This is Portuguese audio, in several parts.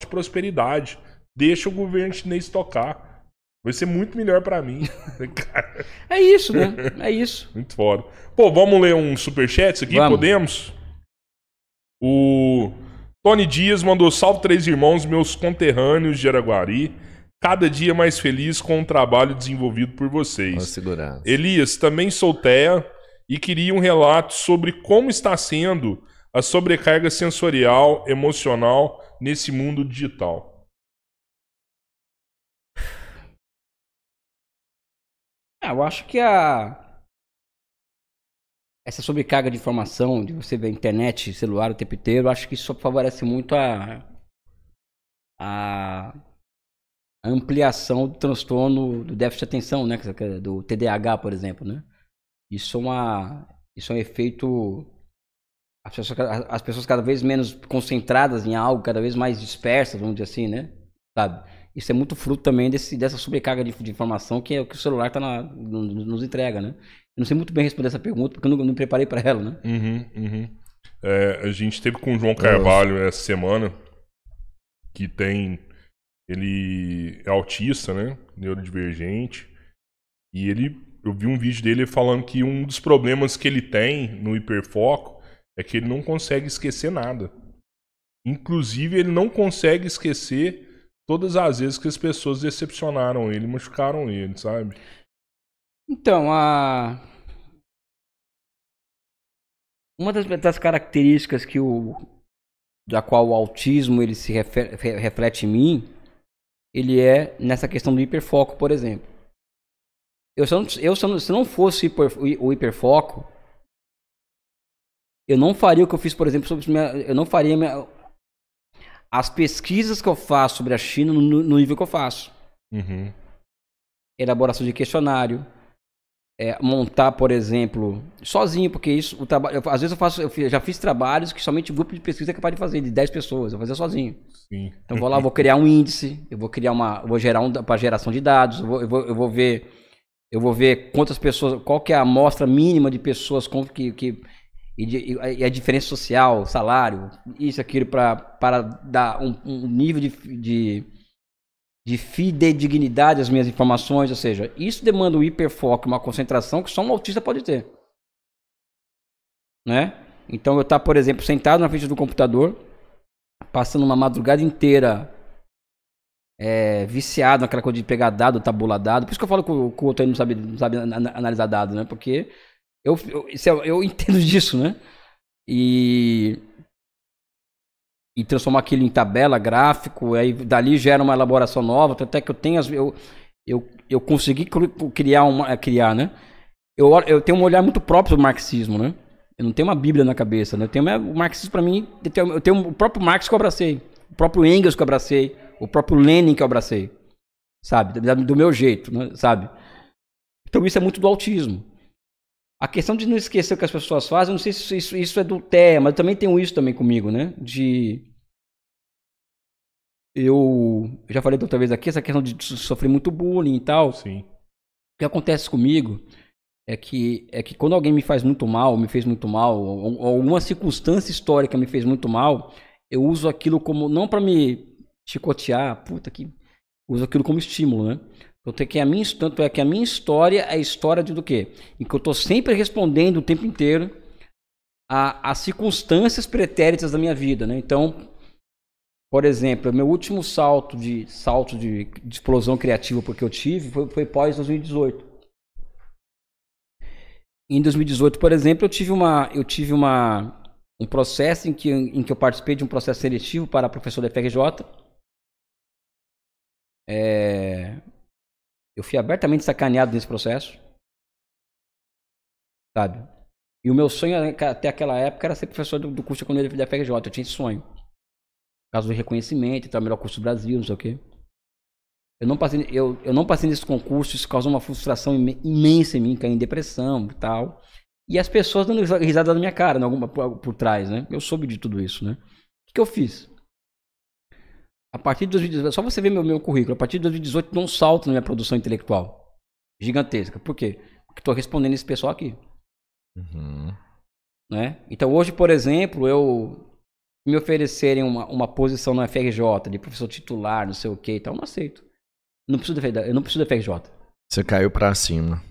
de prosperidade. Deixa o governo chinês tocar. Vai ser muito melhor pra mim. Cara, É isso, né? É isso. muito foda. Pô, vamos ler um superchat aqui? Vamos. Podemos? O Tony Dias mandou: salve, três irmãos, meus conterrâneos de Araguari. Cada dia mais feliz com o trabalho desenvolvido por vocês. Com segurança. Elias, também sou TEA e queria um relato sobre como está sendo a sobrecarga sensorial, emocional nesse mundo digital. Eu acho que essa sobrecarga de informação, de você ver internet, celular o tempo inteiro, eu acho que isso favorece muito a ampliação do transtorno do déficit de atenção, né? Do TDAH, por exemplo, né? Isso é um efeito... As pessoas cada vez menos concentradas em algo, cada vez mais dispersas, vamos dizer assim, né? Sabe? Isso é muito fruto também dessa sobrecarga de informação que é o que o celular nos entrega, né? Eu não sei muito bem responder essa pergunta, porque eu não me preparei para ela, né? A gente esteve com o João Carvalho essa semana, que ele é autista, né? Neurodivergente. E eu vi um vídeo dele falando que um dos problemas que ele tem no hiperfoco é que ele não consegue esquecer nada. Inclusive, ele não consegue esquecer todas as vezes que as pessoas decepcionaram ele, machucaram ele, sabe? Então, uma das características da qual o autismo ele se reflete em mim, ele é nessa questão do hiperfoco, por exemplo. Se não fosse o hiperfoco, eu não faria o que eu fiz, por exemplo, eu não faria as pesquisas que eu faço sobre a China no nível que eu faço. Elaboração de questionário, montar, por exemplo, sozinho, porque isso, às vezes eu já fiz trabalhos que somente o grupo de pesquisa é capaz de fazer, de 10 pessoas, eu vou fazer sozinho. Sim. Então vou criar um índice, vou gerar para geração de dados, eu vou ver quantas pessoas, qual que é a amostra mínima de pessoas e a diferença social, salário, isso, aquilo, para dar um nível de fidedignidade às minhas informações, ou seja, isso demanda um hiperfoco, uma concentração que só um autista pode ter, né? Então eu estar, por exemplo, sentado na frente do computador, passando uma madrugada inteira viciado naquela coisa de pegar dado, tabular dado, por isso que eu falo que o outro aí não sabe analisar dados, né? Porque eu entendo disso, né? E transformar aquilo em tabela, gráfico, aí dali gera uma elaboração nova, até que eu consegui criar, né? Eu tenho um olhar muito próprio do marxismo, né? Eu não tenho uma bíblia na cabeça, né? O marxismo para mim, eu tenho o próprio Marx que eu abracei, o próprio Engels que eu abracei, o próprio Lenin que eu abracei, sabe? Do meu jeito, né? Sabe? Então isso é muito do autismo. A questão de não esquecer o que as pessoas fazem, eu não sei se isso é do TEA, mas eu também tenho isso também comigo, né? Eu já falei da outra vez aqui, essa questão de sofrer muito bullying e tal. Sim. O que acontece comigo é que quando alguém me fez muito mal, ou alguma circunstância histórica me fez muito mal, eu uso aquilo como, não para me chicotear, uso aquilo como estímulo, né? Tanto é que a minha história é a história do quê? Em que eu estou sempre respondendo o tempo inteiro às circunstâncias pretéritas da minha vida, né? Então, por exemplo, meu último salto de explosão criativa porque eu tive foi pós 2018. Em 2018, por exemplo, eu tive um processo em que eu participei de um processo seletivo para professor da FRJ. Eu fui abertamente sacaneado nesse processo, sabe? E o meu sonho até aquela época era ser professor do curso de economia da FRJ. Eu tinha esse sonho. Por causa do reconhecimento, então, o melhor curso do Brasil, não sei o quê. Eu não passei nesse concurso, isso causou uma frustração imensa em mim, caí em depressão e tal. E as pessoas dando risada na minha cara, por trás, né? Eu soube de tudo isso, né? O que eu fiz? A partir de 2018, só você ver meu currículo, a partir de 2018 deu um salto na minha produção intelectual. Gigantesca. Por quê? Porque estou respondendo esse pessoal aqui. Né? Então hoje, por exemplo, me oferecerem uma posição na FRJ, de professor titular, não sei o que e tal, eu não aceito. Eu não preciso da FRJ. Você caiu pra cima.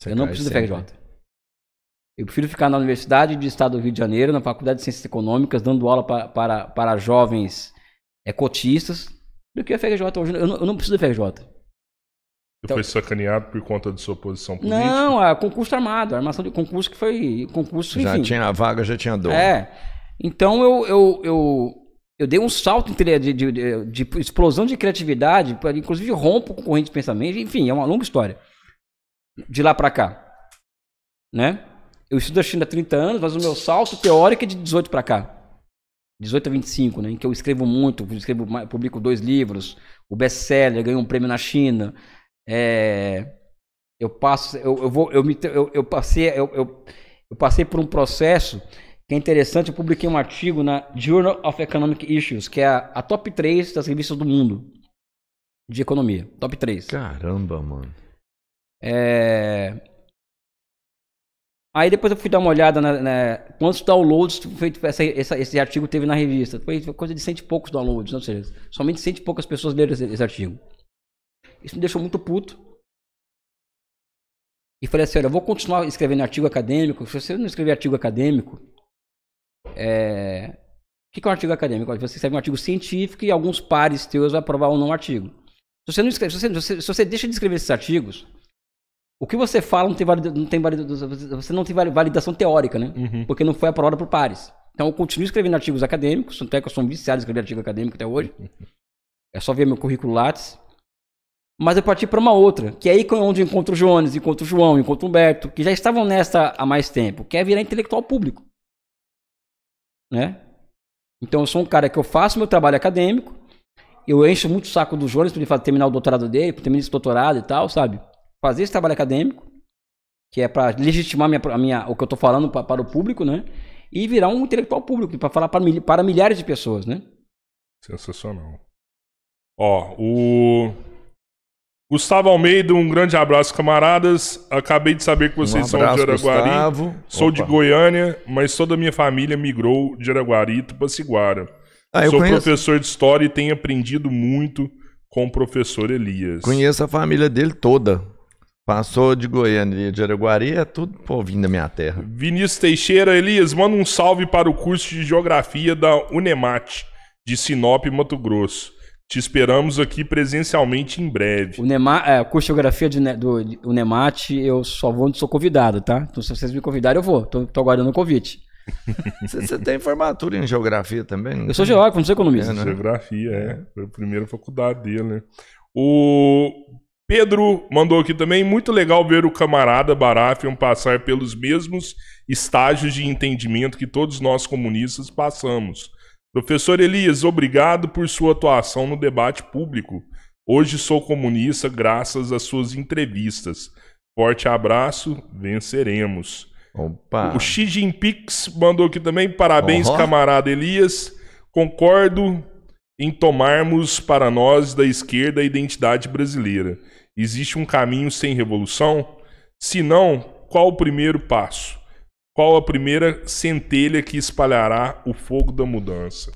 Eu não preciso da FRJ. Eu prefiro ficar na Universidade do Estado do Rio de Janeiro, na Faculdade de Ciências Econômicas, dando aula para jovens cotistas, do que a FRJ. Hoje eu não preciso da FRJ. Você foi sacaneado por conta de sua posição política? Não, é concurso armado, a armação de concurso que foi concurso, já enfim. Tinha a vaga, já tinha dono. Então eu dei um salto de explosão de criatividade, inclusive rompo com corrente de pensamento, enfim, é uma longa história. De lá pra cá, né? Eu estudo a China há 30 anos, mas o meu salto teórico é de 18 pra cá. 18 a 25, né? Em que eu escrevo muito, publico 2 livros, o best-seller, ganhei um prêmio na China. Eu passei por um processo que é interessante. Eu publiquei um artigo na Journal of Economic Issues, que é a top 3 das revistas do mundo de economia. Top 3. Caramba, mano. Aí depois eu fui dar uma olhada quantos downloads esse artigo teve na revista. Foi coisa de 100 e poucos downloads, ou seja, somente 100 e poucas pessoas leram esse artigo. Isso me deixou muito puto. E falei assim, olha, eu vou continuar escrevendo artigo acadêmico. Se você não escrever artigo acadêmico, o que é um artigo acadêmico? Você escreve um artigo científico e alguns pares teus vão aprovar ou não o artigo. Se você não escreve, se você deixa de escrever esses artigos, o que você fala você não tem validação teórica, né? Uhum. Porque não foi aprovado por pares. Então eu continuo escrevendo artigos acadêmicos, até que eu sou um viciado em escrever artigo acadêmico até hoje. É só ver meu currículo Lattes. Mas eu parti para uma outra, que é aí onde eu encontro o Jones, encontro o João, encontro o Humberto, que já estavam nessa há mais tempo, que é virar intelectual público. Né? Então eu sou um cara que eu faço meu trabalho acadêmico, eu encho muito o saco do Jones para ele terminar o doutorado dele, para terminar esse doutorado e tal, sabe? Fazer esse trabalho acadêmico, que é para legitimar o que eu estou falando para o público, né? E virar um intelectual público, para falar para milhares de pessoas, né? Sensacional. Ó, o Gustavo Almeida, um grande abraço, camaradas. Acabei de saber que vocês são de Araguari. Gustavo. Sou de Goiânia, mas toda a minha família migrou de Araguari e Tupaciguara. Eu Sou conheço. professor de história e tenho aprendido muito com o professor Elias. Conheço a família dele toda. Passou de Goiânia e de Araguari, é tudo povinho da minha terra. Vinícius Teixeira, Elias, manda um salve para o curso de Geografia da Unemat, de Sinop, Mato Grosso. Te esperamos aqui presencialmente em breve. O curso de Geografia do Unemat, eu só vou onde sou convidado, tá? Então se vocês me convidarem, eu vou. Tô aguardando o convite. Você tem formatura em Geografia também? Eu sou geógrafo, não sou economista. Né? Geografia, Foi a primeira faculdade dele, né? O Pedro mandou aqui também, muito legal ver o camarada Baratheon passar pelos mesmos estágios de entendimento que todos nós comunistas passamos. Professor Elias, obrigado por sua atuação no debate público. Hoje sou comunista graças às suas entrevistas. Forte abraço, venceremos. Opa. O Xi Jinping mandou aqui também, parabéns, camarada Elias. Concordo em tomarmos para nós da esquerda a identidade brasileira. Existe um caminho sem revolução? Se não, qual o primeiro passo? Qual a primeira centelha que espalhará o fogo da mudança?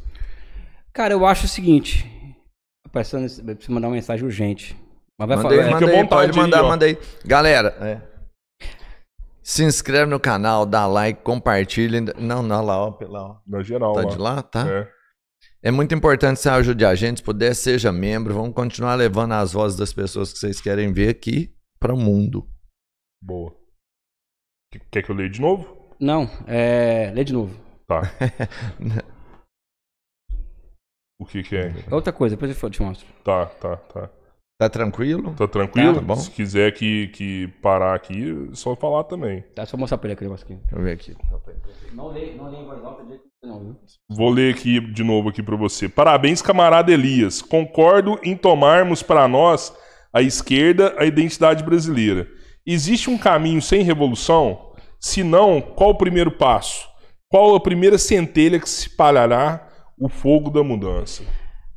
Cara, eu acho o seguinte. Eu preciso mandar uma mensagem urgente. Mas vai falar. Pode mandar, manda aí. Galera, se inscreve no canal, dá like, compartilha. Não, lá, ó. Na geral, tá lá. De lá, tá? É muito importante que você ajude a gente. Se puder, seja membro. Vamos continuar levando as vozes das pessoas que vocês querem ver aqui para o mundo. Boa. Quer que eu leia de novo? Não, lê de novo. Tá. O que é? Outra coisa, depois eu te mostro. Tá. Tá tranquilo? Tá tranquilo? Tá bom. Se quiser que parar aqui, é só falar também. Tá, só mostrar pra ele aquele negócio aqui. Deixa eu ver aqui. Não lê em voz alta de jeito não, viu? Vou ler aqui de novo aqui pra você. Parabéns, camarada Elias. Concordo em tomarmos para nós, a esquerda, a identidade brasileira. Existe um caminho sem revolução? Se não, qual o primeiro passo? Qual a primeira centelha que se espalhará o fogo da mudança?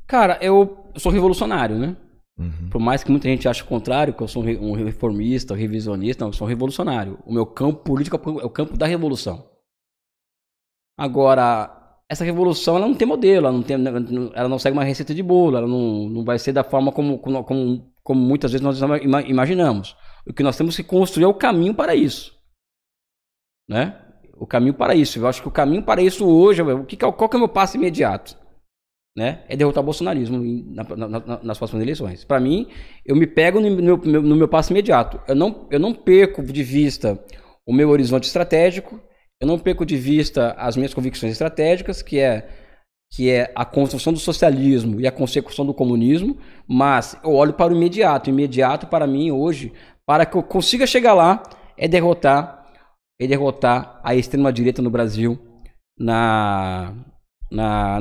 Cara, eu sou revolucionário, né? Uhum. Por mais que muita gente ache o contrário, que eu sou um reformista, um revisionista, não, eu sou um revolucionário. O meu campo político é o campo da revolução. Agora, essa revolução ela não tem modelo, ela não segue uma receita de bolo, ela não vai ser da forma como muitas vezes nós imaginamos. O que nós temos que construir é o caminho para isso, né? O caminho para isso. Eu acho que o caminho para isso hoje, qual que é o meu passo imediato? Né? É derrotar o bolsonarismo nas próximas eleições. Para mim, eu me pego no meu passo imediato. Eu não perco de vista o meu horizonte estratégico, eu não perco de vista as minhas convicções estratégicas, que é a construção do socialismo e a consecução do comunismo, mas eu olho para o imediato. O imediato, para mim, hoje, para que eu consiga chegar lá, é derrotar a extrema-direita no Brasil nas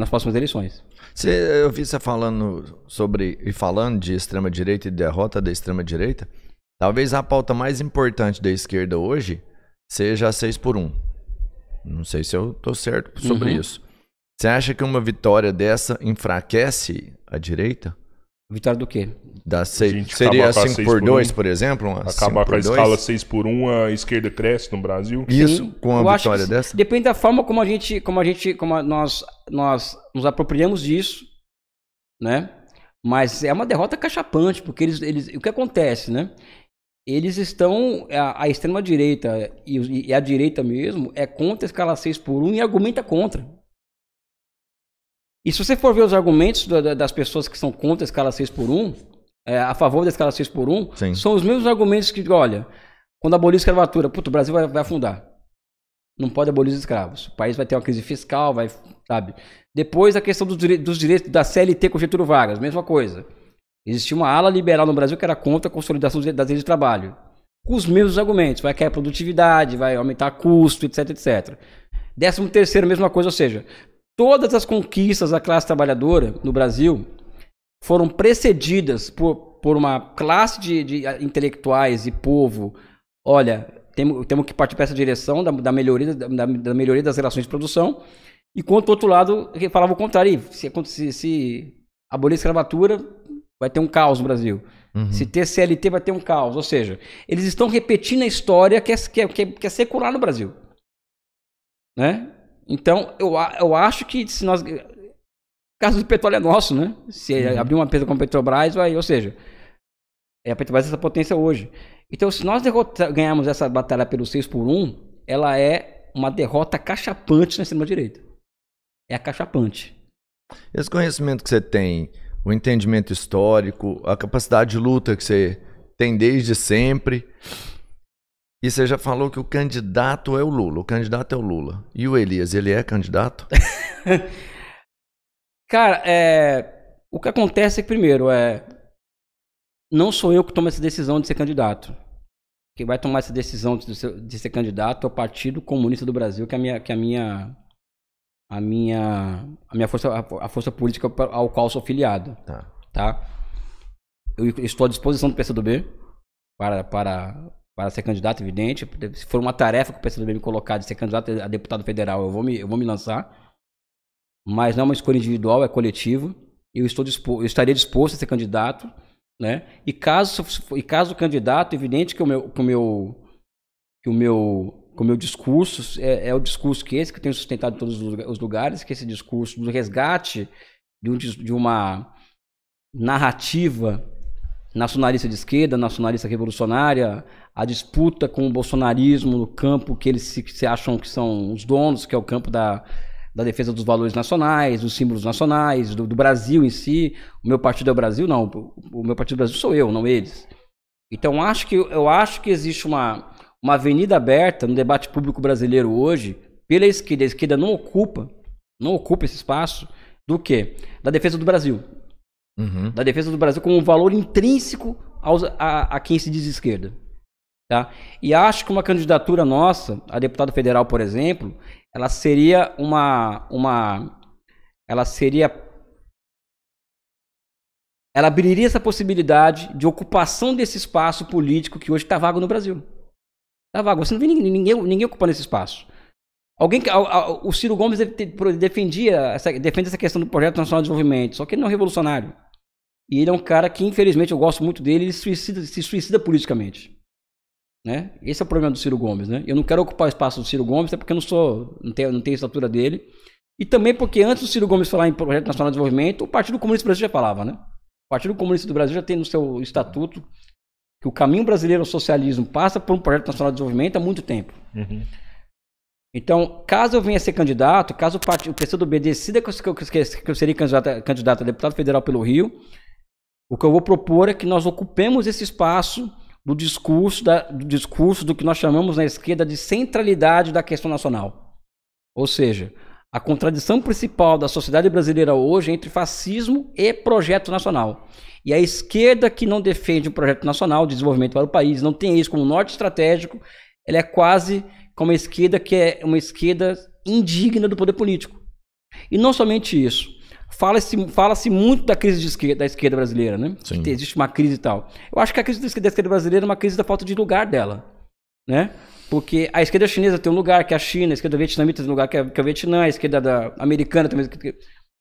próximas eleições. Eu vi você falando de extrema-direita e derrota da extrema-direita. Talvez a pauta mais importante da esquerda hoje seja a 6x1. Não sei se eu estou certo sobre isso. Você acha que uma vitória dessa enfraquece a direita? Vitória do quê? Seria 5x2, por exemplo? Acabar com a escala 6x1, a esquerda cresce no Brasil? Isso, com a vitória dessa? Depende da forma como nós nos apropriamos disso, né? Mas é uma derrota cachapante, porque o que acontece, né? Eles estão, a extrema-direita e a direita mesmo, é contra a escala 6x1 e argumenta contra. E se você for ver os argumentos das pessoas que são contra a escala 6x1, a favor da escala 6x1, Sim. São os mesmos argumentos que, olha, quando abolir a escravatura, o Brasil vai afundar. Não pode abolir os escravos. O país vai ter uma crise fiscal, sabe? Depois a questão dos direitos da CLT com Getúlio Vargas, mesma coisa. Existia uma ala liberal no Brasil que era contra a consolidação das leis de trabalho. Com os mesmos argumentos. Vai cair a produtividade, vai aumentar custo, etc, etc. 13º, mesma coisa, ou seja, todas as conquistas da classe trabalhadora no Brasil foram precedidas por uma classe de intelectuais e povo. Olha, temos que partir para essa direção da melhoria das relações de produção. Enquanto, do outro lado, falava o contrário. Se abolir a escravatura, vai ter um caos no Brasil. Se ter CLT, vai ter um caos. Ou seja, eles estão repetindo a história que é secular no Brasil. Né? Então, eu acho que se nós... O caso do petróleo é nosso, né? Se abrir uma empresa como a Petrobras, ou seja, a Petrobras é essa potência hoje. Então, se nós ganharmos essa batalha pelo 6x1, ela é uma derrota cachapante na extrema-direita. É acachapante. Esse conhecimento que você tem, o entendimento histórico, a capacidade de luta que você tem desde sempre... E você já falou que o candidato é o Lula. O candidato é o Lula. E o Elias, ele é candidato? Cara, o que acontece é que, primeiro, não sou eu que tomo essa decisão de ser candidato. Quem vai tomar essa decisão de ser candidato é o Partido Comunista do Brasil, que é a força política ao qual sou filiado. Tá? Eu estou à disposição do PCdoB para ser candidato, evidente. Se for uma tarefa que o PCdoB me colocar de ser candidato a deputado federal, eu vou me lançar. Mas não é uma escolha individual, é coletiva. Eu estaria disposto a ser candidato, né? E caso o candidato, evidente que o meu discurso é o discurso que eu tenho sustentado em todos os lugares, que esse discurso do resgate de uma narrativa nacionalista de esquerda, nacionalista revolucionária, a disputa com o bolsonarismo no campo que eles se acham que são os donos, que é o campo da defesa dos valores nacionais, dos símbolos nacionais, do Brasil em si. O meu partido é o Brasil? Não. O meu partido do Brasil sou eu, não eles. Então, eu acho que existe uma avenida aberta no debate público brasileiro hoje pela esquerda. A esquerda não ocupa esse espaço do quê? Da defesa do Brasil. Da defesa do Brasil como um valor intrínseco a quem se diz esquerda. Tá? E acho que uma candidatura nossa, a deputado federal, por exemplo, ela abriria essa possibilidade de ocupação desse espaço político que hoje está vago no Brasil. Está vago. Você não vê ninguém ocupando esse espaço. O Ciro Gomes defende essa questão do Projeto Nacional de Desenvolvimento, só que ele não é um revolucionário. E ele é um cara que, infelizmente, eu gosto muito dele, ele se suicida politicamente. Né? Esse é o problema do Ciro Gomes. Né? Eu não quero ocupar o espaço do Ciro Gomes, até porque eu não tenho a estatura dele. E também porque antes do Ciro Gomes falar em Projeto Nacional de Desenvolvimento, o Partido Comunista do Brasil já falava, né? O Partido Comunista do Brasil já tem no seu estatuto que o caminho brasileiro ao socialismo passa por um Projeto Nacional de Desenvolvimento há muito tempo. Então, caso eu venha a ser candidato, caso o PCdoB decida que eu seria candidato a deputado federal pelo Rio, o que eu vou propor é que nós ocupemos esse espaço do discurso do que nós chamamos na esquerda de centralidade da questão nacional. Ou seja, a contradição principal da sociedade brasileira hoje é entre fascismo e projeto nacional. E a esquerda que não defende um projeto nacional de desenvolvimento para o país, não tem isso como norte estratégico, ela é quase como uma esquerda que é uma esquerda indigna do poder político. E não somente isso. Fala-se muito da crise da esquerda brasileira, né? Que existe uma crise e tal. Eu acho que a crise da esquerda brasileira é uma crise da falta de lugar dela, né? Porque a esquerda chinesa tem um lugar que é a China, a esquerda vietnamita tem um lugar que é o Vietnã, a esquerda americana também.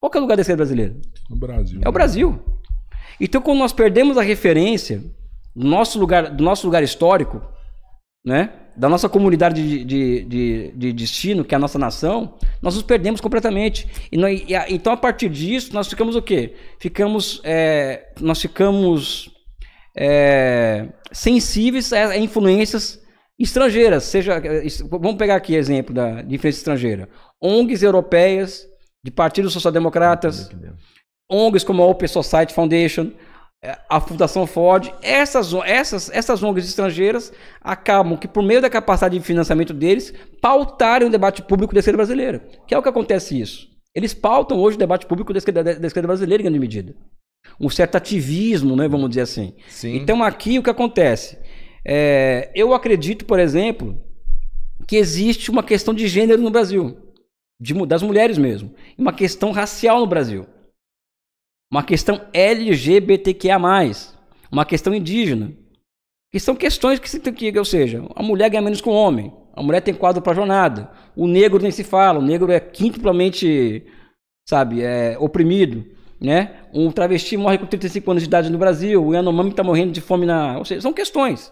Qual que é o lugar da esquerda brasileira? O Brasil. É o Brasil. Então, quando nós perdemos a referência do nosso lugar histórico, né? Da nossa comunidade de destino, que é a nossa nação, nós nos perdemos completamente. Então, a partir disso, nós ficamos o quê? Nós ficamos sensíveis a influências estrangeiras. Vamos pegar aqui exemplo de influência estrangeira. ONGs europeias, de partidos social-democratas, ONGs como a Open Society Foundation, a Fundação Ford, essas ONGs estrangeiras acabam que, por meio da capacidade de financiamento deles, pautarem o debate público da esquerda brasileira. Que é o que acontece isso. Eles pautam hoje o debate público da esquerda brasileira em grande medida. Um certo ativismo, né, vamos dizer assim. Sim. Então aqui o que acontece? Eu acredito, por exemplo, que existe uma questão de gênero no Brasil, das mulheres mesmo, uma questão racial no Brasil. Uma questão LGBTQIA+, uma questão indígena, que são questões ou seja, a mulher ganha menos que o homem, a mulher tem quadro para jornada, o negro nem se fala, o negro é quintuplamente, oprimido, né? Um travesti morre com 35 anos de idade no Brasil, o Yanomami está morrendo de fome ou seja, são questões.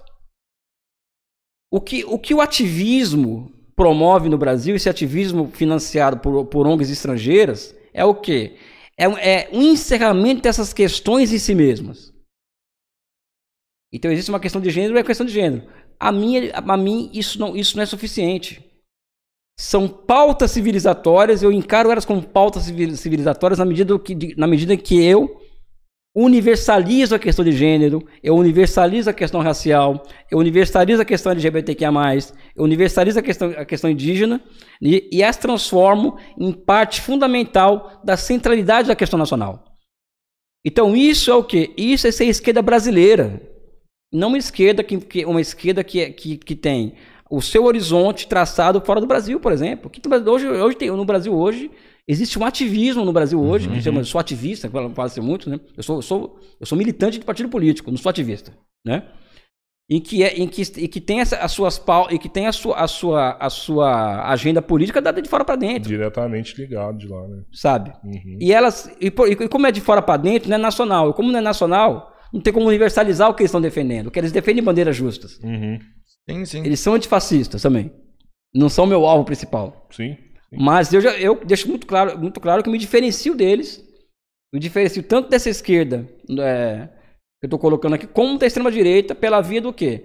O que o ativismo promove no Brasil, esse ativismo financiado por ONGs estrangeiras, é o quê? É um encerramento dessas questões em si mesmas. Então existe uma questão de gênero e uma questão de gênero. A mim isso não é suficiente. São pautas civilizatórias, eu encaro elas como pautas civilizatórias na medida que eu universalizo a questão de gênero, eu universalizo a questão racial, eu universalizo a questão LGBTQIA+, eu universalizo a questão indígena e as transformo em parte fundamental da centralidade da questão nacional. Então isso é o quê? Isso é ser esquerda brasileira, não uma esquerda que tem o seu horizonte traçado fora do Brasil, por exemplo. No Brasil hoje existe um ativismo no Brasil hoje, que chama, eu sou ativista, fala-se muito, né? Eu sou militante de partido político, não sou ativista, né? E que tem a sua agenda política dada de fora para dentro. Diretamente ligado de lá, né? Sabe? E como é de fora para dentro, não é nacional. E como não é nacional, não tem como universalizar o que eles estão defendendo, porque eles defendem bandeiras justas. Sim, sim. Eles são antifascistas também. Não são meu alvo principal. Sim. Mas eu deixo muito claro que eu me diferencio deles. Me diferencio tanto dessa esquerda que eu estou colocando aqui, como da extrema-direita, pela via do quê?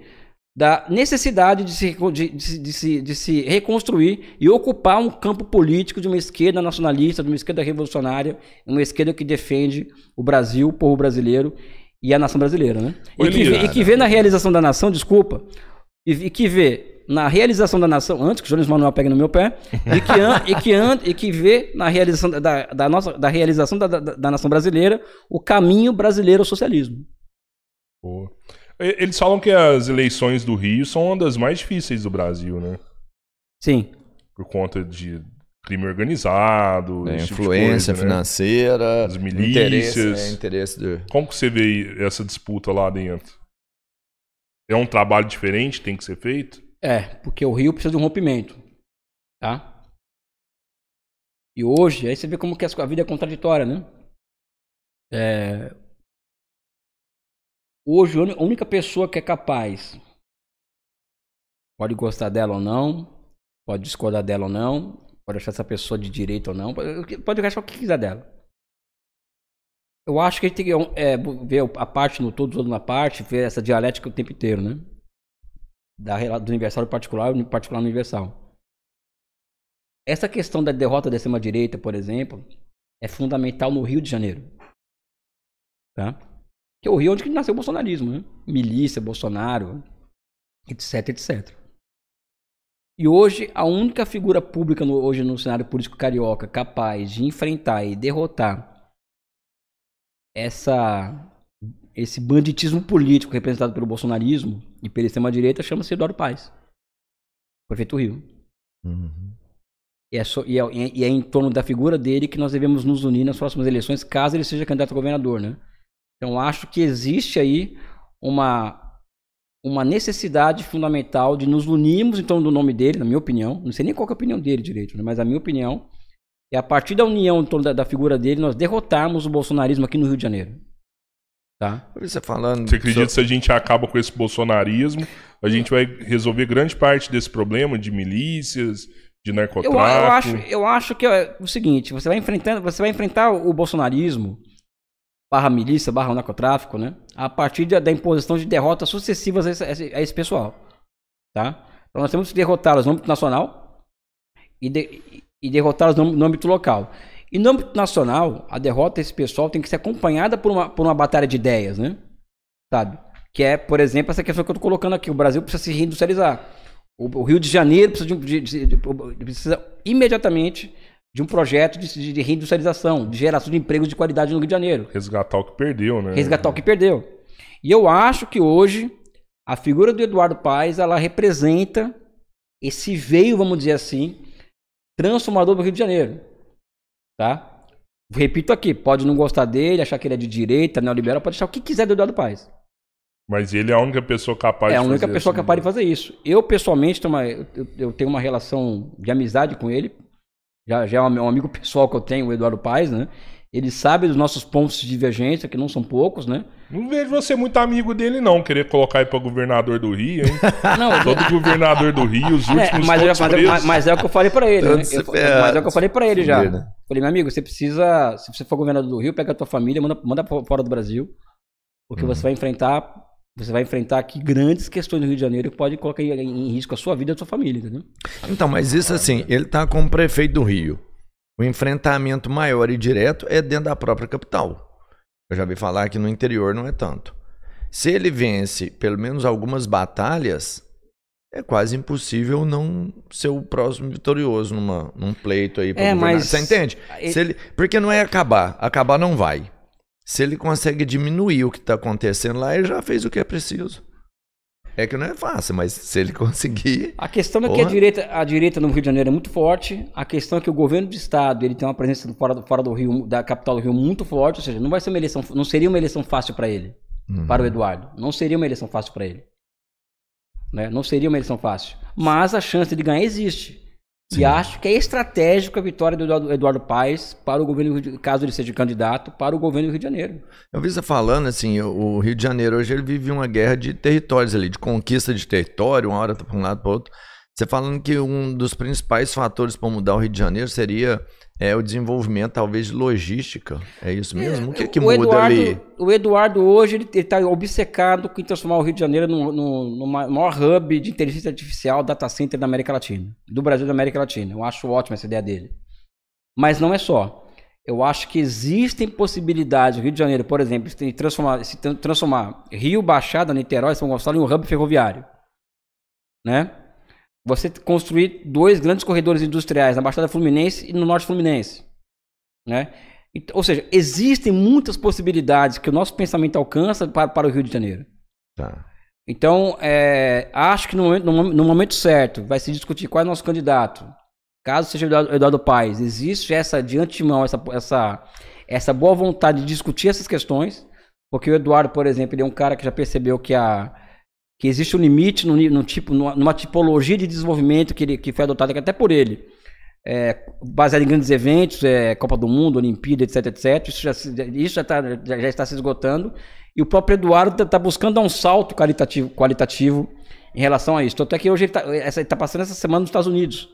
Da necessidade de se reconstruir e ocupar um campo político de uma esquerda nacionalista, de uma esquerda revolucionária, uma esquerda que defende o Brasil, o povo brasileiro e a nação brasileira, né? E que vê na realização da nação, e que vê na realização da nação, antes que o Jones Manuel pegue no meu pé, e que vê na realização da realização da nação brasileira o caminho brasileiro ao socialismo. Pô. Eles falam que as eleições do Rio são uma das mais difíceis do Brasil, né? Sim. Por conta de crime organizado, influência tipo de coisa, financeira, né? As milícias. Interesse Como que você vê essa disputa lá dentro? É um trabalho diferente, tem que ser feito? Porque o Rio precisa de um rompimento, tá? E hoje, aí você vê como que a vida é contraditória, né? Hoje, a única pessoa que é capaz, pode gostar dela ou não, pode discordar dela ou não, pode achar essa pessoa de direita ou não, pode achar o que quiser dela. Eu acho que a gente tem que ver a parte no todo na parte, ver essa dialética o tempo inteiro, né? Do universal ao particular no universal. Essa questão da derrota da extrema-direita, por exemplo, é fundamental no Rio de Janeiro. Tá? Que é o Rio onde nasceu o bolsonarismo, né? Milícia, Bolsonaro, etc, etc. E hoje, a única figura pública hoje no cenário político carioca capaz de enfrentar e derrotar esse banditismo político representado pelo bolsonarismo e pela extrema-direita chama-se Eduardo Paes, prefeito do Rio. Uhum. E é em torno da figura dele que nós devemos nos unir nas próximas eleições, caso ele seja candidato a governador, né? Então, acho que existe aí uma necessidade fundamental de nos unirmos em torno do nome dele, na minha opinião. Não sei nem qual que é a opinião dele direito, né? Mas a minha opinião é a partir da união em torno da figura dele, nós derrotarmos o bolsonarismo aqui no Rio de Janeiro. Tá? Você acredita que se a gente acaba com esse bolsonarismo, a gente vai resolver grande parte desse problema de milícias, de narcotráfico? Eu acho que é o seguinte, você vai enfrentar o bolsonarismo, / milícia, / narcotráfico, né? A partir da imposição de derrotas sucessivas a esse pessoal. Tá? Então nós temos que derrotá-los no âmbito nacional e derrotá-los no âmbito local. E no âmbito nacional, a derrota desse pessoal tem que ser acompanhada por uma batalha de ideias, né? Sabe? Que é, por exemplo, essa questão que eu estou colocando aqui. O Brasil precisa se reindustrializar. O Rio de Janeiro precisa imediatamente de um projeto de reindustrialização, de geração de empregos de qualidade no Rio de Janeiro. Resgatar o que perdeu, né? Resgatar o que perdeu. E eu acho que hoje a figura do Eduardo Paes, ela representa esse veio, vamos dizer assim, transformador do Rio de Janeiro. Tá? Repito aqui, pode não gostar dele, achar que ele é de direita, neoliberal, pode achar o que quiser do Eduardo Paes. Mas ele é a única pessoa capaz de fazer isso. É a única pessoa capaz de fazer isso. Eu, pessoalmente, eu tenho uma relação de amizade com ele. Já é um amigo pessoal que eu tenho, o Eduardo Paes, né? Ele sabe dos nossos pontos de divergência, que não são poucos, né? Não vejo você muito amigo dele, não. Querer colocar ele pra governador do Rio, hein? Não, todo governador do Rio, os últimos mas é o que eu falei pra ele, né? Mas é o que eu falei pra ele já. Falei, meu amigo, você precisa... Se você for governador do Rio, pega a tua família, manda fora do Brasil. Porque você vai enfrentar aqui grandes questões no Rio de Janeiro que podem colocar em risco a sua vida e a sua família, entendeu? Então, mas isso assim, ele tá como prefeito do Rio. O enfrentamento maior e direto é dentro da própria capital. Eu já vi falar que no interior não é tanto. Se ele vence pelo menos algumas batalhas, é quase impossível não ser o próximo vitorioso num pleito aí. Mas... Você entende? Porque não é acabar não vai. Se ele consegue diminuir o que está acontecendo lá, ele já fez o que é preciso. É que não é fácil, mas se ele conseguir... A questão é que a direita no Rio de Janeiro é muito forte. A questão é que o governo do estado ele tem uma presença fora do Rio, da capital do Rio, muito forte. Ou seja, não vai ser não seria uma eleição fácil para ele, para o Eduardo. Não seria uma eleição fácil para ele. Né? Não seria uma eleição fácil. Mas a chance de ganhar existe. Sim. E acho que é estratégico a vitória do Eduardo Paes para o governo, caso ele seja candidato, para o governo do Rio de Janeiro. Eu vi você falando assim, o Rio de Janeiro hoje ele vive uma guerra de territórios ali, de conquista de território, uma hora tá para um lado para o outro. Você falando que um dos principais fatores para mudar o Rio de Janeiro seria o desenvolvimento, talvez, de logística. É isso mesmo? O que muda ali? O Eduardo hoje ele está obcecado em transformar o Rio de Janeiro no maior hub de inteligência artificial, data center da América Latina. Do Brasil e da América Latina. Eu acho ótima essa ideia dele. Mas não é só. Eu acho que existem possibilidades, o Rio de Janeiro, por exemplo, de transformar Rio, Baixada, Niterói, São Gonçalo em um hub ferroviário. Né? Você construir 2 grandes corredores industriais na Baixada Fluminense e no Norte Fluminense. Né? Ou seja, existem muitas possibilidades que o nosso pensamento alcança para o Rio de Janeiro. Tá. Então, acho que no momento certo vai se discutir qual é o nosso candidato. Caso seja o Eduardo Paes, existe de antemão essa boa vontade de discutir essas questões, porque o Eduardo, por exemplo, ele é um cara que já percebeu que existe um limite numa tipologia de desenvolvimento que foi adotada até por ele, baseado em grandes eventos, Copa do Mundo, Olimpíada, etc, etc. Isso já está se esgotando, e o próprio Eduardo está buscando dar um salto qualitativo em relação a isso. Tanto é que hoje ele está passando essa semana nos Estados Unidos.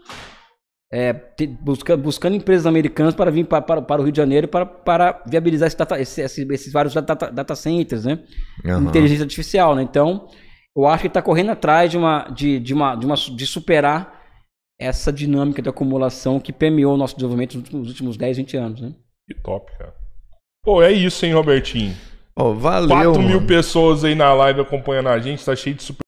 buscando empresas americanas para vir para o Rio de Janeiro para viabilizar esses vários data centers, né? Inteligência artificial, né? Então, eu acho que ele está correndo atrás de superar essa dinâmica de acumulação que permeou o nosso desenvolvimento nos últimos 10, 20 anos, né? Que top, cara. Pô, é isso, hein, Robertinho? Valeu, 4 mil pessoas aí na live acompanhando a gente, tá cheio de super